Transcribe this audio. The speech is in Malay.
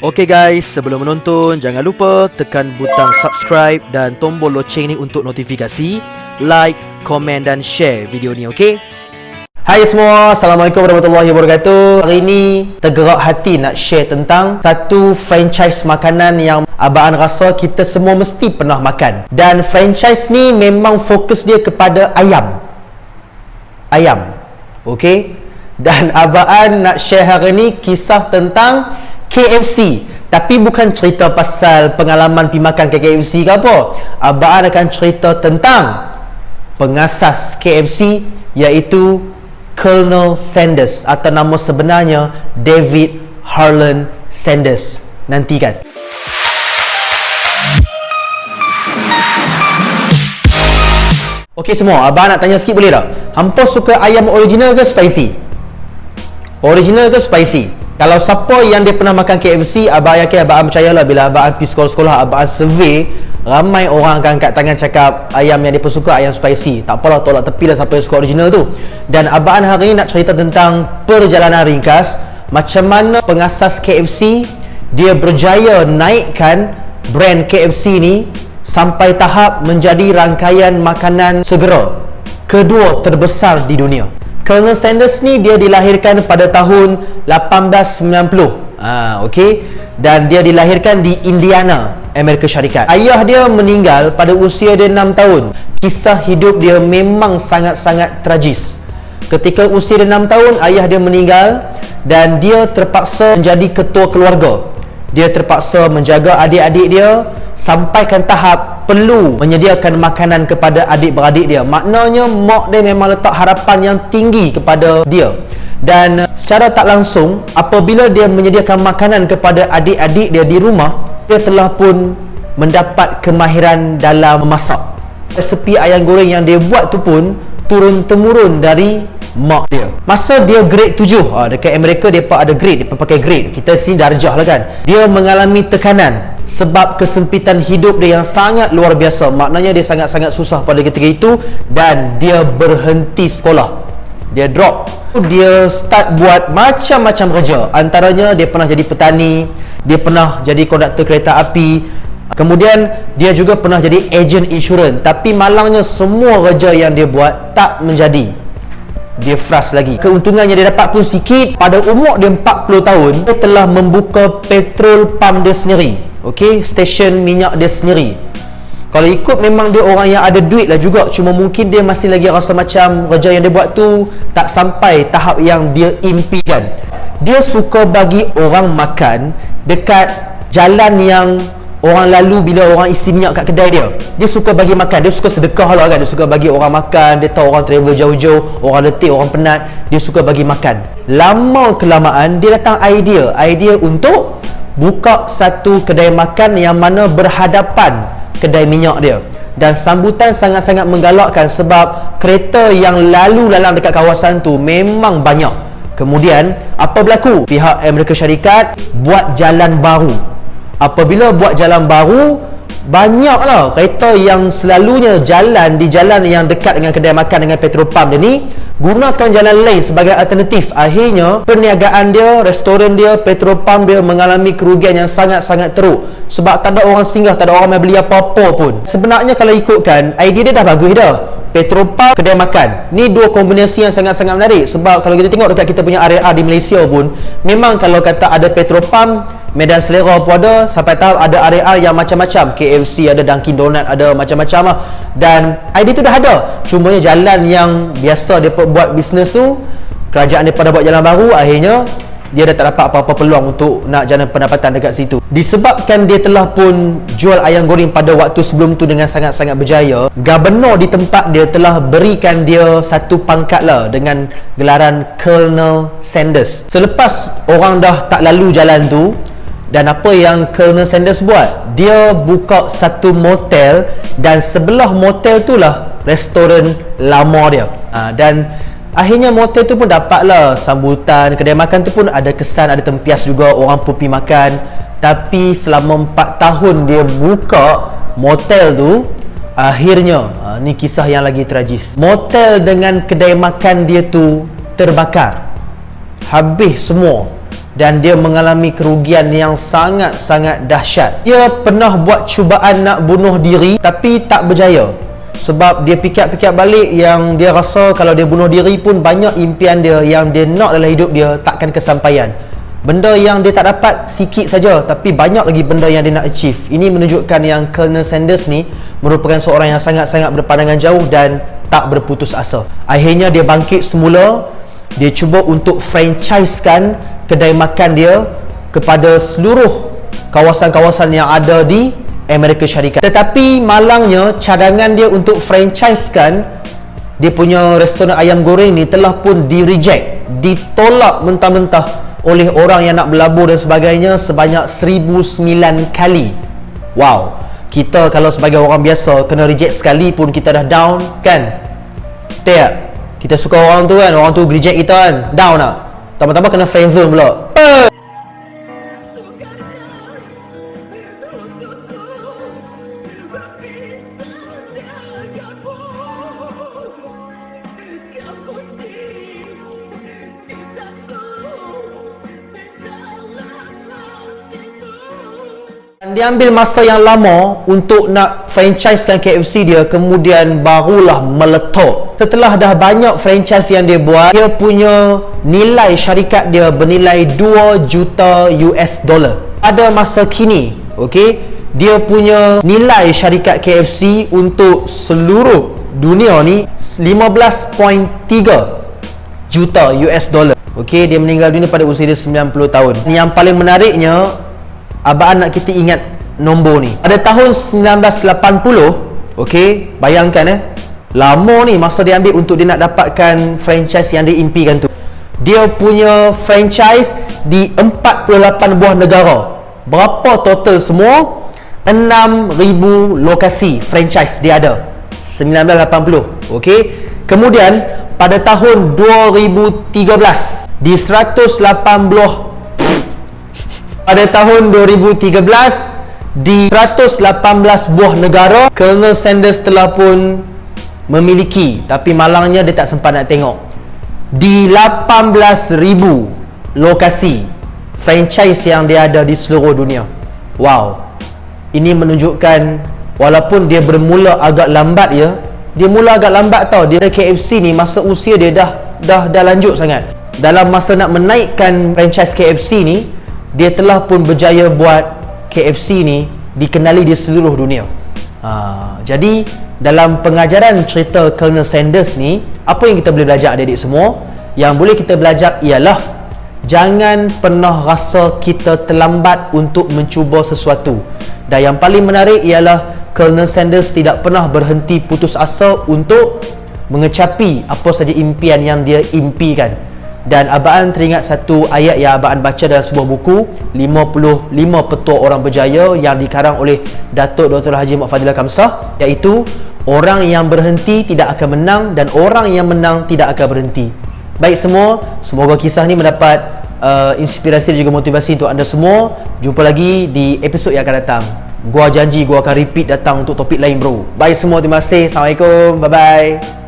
Okey guys, sebelum menonton jangan lupa tekan butang subscribe dan tombol loceng ni untuk notifikasi, like, komen dan share video ni, okey? Hai semua, Assalamualaikum warahmatullahi wabarakatuh. Hari ini tergerak hati nak share tentang satu franchise makanan yang abang rasa kita semua mesti pernah makan. Dan franchise ni memang fokus dia kepada ayam. Okey? Dan abang nak share hari ni kisah tentang KFC. Tapi bukan cerita pasal pengalaman pergi makan ke KFC ke apa. Abang akan cerita tentang pengasas KFC, iaitu Colonel Sanders, atau nama sebenarnya David Harlan Sanders. Nantikan. Okey semua, abang nak tanya sikit boleh tak? Hampa suka ayam original ke spicy? Original ke spicy? Kalau siapa yang dia pernah makan KFC, abang yakin abang percayalah bila abang pergi sekolah-sekolah, abang survey, ramai orang akan angkat tangan cakap ayam yang dia pun suka ayam spicy. Tak apalah, tolak tepi lah siapa yang suka original tu. Dan abang hari ni nak cerita tentang perjalanan ringkas macam mana pengasas KFC dia berjaya naikkan brand KFC ni sampai tahap menjadi rangkaian makanan segera kedua terbesar di dunia. Colonel Sanders ni dia dilahirkan pada tahun 1890. Okey. Dan dia dilahirkan di Indiana, Amerika Syarikat. Ayah dia meninggal pada usia dia 6 tahun. Kisah hidup dia memang sangat-sangat tragis. Ketika usia dia 6 tahun, ayah dia meninggal dan dia terpaksa menjadi ketua keluarga. Dia terpaksa menjaga adik-adik dia sampaikan tahap perlu menyediakan makanan kepada adik-beradik dia. Maknanya mak dia memang letak harapan yang tinggi kepada dia. Dan secara tak langsung, apabila dia menyediakan makanan kepada adik-adik dia di rumah, dia telah pun mendapat kemahiran dalam memasak. Resepi ayam goreng yang dia buat tu pun turun-temurun dari mak dia. Masa dia grade 7, dekat Amerika dia ada grade, dia pakai grade. Kita sini darjah lah kan. Dia mengalami tekanan sebab kesempitan hidup dia yang sangat luar biasa. Maknanya dia sangat-sangat susah pada ketika itu dan dia berhenti sekolah. Dia drop. Dia start buat macam-macam kerja. Antaranya dia pernah jadi petani, dia pernah jadi konduktor kereta api, kemudian dia juga pernah jadi ejen insurans. Tapi malangnya semua kerja yang dia buat tak menjadi. Dia frust lagi. Keuntungan yang dia dapat pun sikit. Pada umur dia 40 tahun, dia telah membuka petrol pump dia sendiri. Okey, stesen minyak dia sendiri. Kalau ikut memang dia orang yang ada duit lah juga. Cuma mungkin dia masih lagi rasa macam kerja yang dia buat tu tak sampai tahap yang dia impikan. Dia suka bagi orang makan dekat jalan yang orang lalu bila orang isi minyak kat kedai dia. Dia suka bagi makan. Dia suka sedekah lah kan. Dia suka bagi orang makan. Dia tahu orang travel jauh-jauh, orang letih, orang penat, dia suka bagi makan. Lama kelamaan dia datang idea untuk buka satu kedai makan yang mana berhadapan kedai minyak dia. Dan sambutan sangat-sangat menggalakkan sebab kereta yang lalu lalang dekat kawasan tu memang banyak. Kemudian apa berlaku? Pihak Amerika Syarikat buat jalan baru. Apabila buat jalan baru, banyaklah kereta yang selalunya jalan di jalan yang dekat dengan kedai makan dengan petrol pump dia ni gunakan jalan lain sebagai alternatif. Akhirnya perniagaan dia, restoran dia, petrol pump dia mengalami kerugian yang sangat-sangat teruk sebab tak ada orang singgah, tak ada orang yang beli apa-apa pun. Sebenarnya kalau ikutkan, idea dia dah bagus dah. Petrol pump, kedai makan, ni dua kombinasi yang sangat-sangat menarik. Sebab kalau kita tengok dekat kita punya area di Malaysia pun, memang kalau kata ada petrol pump, Medan Selera pun ada, sampai tahap ada area yang macam-macam. KFC ada, Dunkin Donut ada, macam-macam lah. Dan idea tu dah ada. Cumanya jalan yang biasa dia buat bisnes tu, kerajaan dia pada buat jalan baru, akhirnya dia dah tak dapat apa-apa peluang untuk nak jalan pendapatan dekat situ. Disebabkan dia telah pun jual ayam goreng pada waktu sebelum tu dengan sangat-sangat berjaya, Gubernur di tempat dia telah berikan dia satu pangkat lah dengan gelaran Colonel Sanders. Selepas orang dah tak lalu jalan tu, dan apa yang Colonel Sanders buat? Dia buka satu motel dan sebelah motel tu lah restoran lama dia. Dan akhirnya motel tu pun dapatlah sambutan. Kedai makan tu pun ada kesan, ada tempias juga, orang pun pergi makan. Tapi selama 4 tahun dia buka motel tu, akhirnya ni kisah yang lagi tragis. Motel dengan kedai makan dia tu terbakar. Habis semua. dan dia mengalami kerugian yang sangat-sangat dahsyat. Dia pernah buat cubaan nak bunuh diri tapi tak berjaya. Sebab dia fikir-fikir balik yang dia rasa kalau dia bunuh diri pun banyak impian dia yang dia nak dalam hidup dia takkan kesampaian. Benda yang dia tak dapat sikit saja, tapi banyak lagi benda yang dia nak achieve. Ini menunjukkan yang Colonel Sanders ni merupakan seorang yang sangat-sangat berpandangan jauh dan tak berputus asa. Akhirnya dia bangkit semula. Dia cuba untuk franchisekan kedai makan dia kepada seluruh kawasan-kawasan yang ada di Amerika Syarikat. Tetapi malangnya cadangan dia untuk franchisekan dia punya restoran ayam goreng ni telah pun di-reject, ditolak mentah-mentah oleh orang yang nak berlabur dan sebagainya sebanyak 1009 kali. Wow, kita kalau sebagai orang biasa kena reject sekali pun kita dah down kan? Tak? Kita suka orang tu kan, orang tu reject kita kan, down tak? Tambah-tambah kena friendzone pula. Dia ambil masa yang lama untuk nak franchisekan KFC dia, kemudian barulah meletup. Setelah dah banyak franchise yang dia buat, dia punya nilai syarikat dia bernilai 2 juta US dollar. Pada masa kini, okey, dia punya nilai syarikat KFC untuk seluruh dunia ni 15.3 juta US dollar. Okey, dia meninggal dunia pada usia dia 90 tahun. Yang paling menariknya, abang nak kita ingat nombor ni. Pada tahun 1980, okey, bayangkan lama ni masa dia ambil untuk dia nak dapatkan franchise yang dia impikan tu. Dia punya franchise di 48 buah negara. Berapa total semua? 6,000 lokasi franchise dia ada. 1980, okey. Kemudian pada tahun 2013 di 180 pada tahun 2013 di 118 buah negara, Colonel Sanders telah pun memiliki, tapi malangnya dia tak sempat nak tengok, di 18,000 lokasi franchise yang dia ada di seluruh dunia. Wow, ini menunjukkan walaupun dia bermula agak lambat ya, dia mula agak lambat tau. Dia KFC ni masa usia dia dah lanjut sangat. Dalam masa nak menaikkan franchise KFC ni, dia telah pun berjaya buat KFC ni dikenali di seluruh dunia. Jadi dalam pengajaran cerita Colonel Sanders ni, apa yang kita boleh belajar adik-adik semua? Yang boleh kita belajar ialah jangan pernah rasa kita terlambat untuk mencuba sesuatu. Dan yang paling menarik ialah Colonel Sanders tidak pernah berhenti putus asa untuk mengecapi apa saja impian yang dia impikan. Dan abang teringat satu ayat yang abang baca dalam sebuah buku, 55 petua orang berjaya yang dikarang oleh Datuk Dr. Haji Muhammad Fadilah Kamsah, iaitu orang yang berhenti tidak akan menang dan orang yang menang tidak akan berhenti. Baik semua, semoga kisah ni mendapat inspirasi dan juga motivasi untuk anda semua. Jumpa lagi di episod yang akan datang. Gua janji gua akan repeat datang untuk topik lain bro. Baik semua, terima kasih. Assalamualaikum. Bye bye.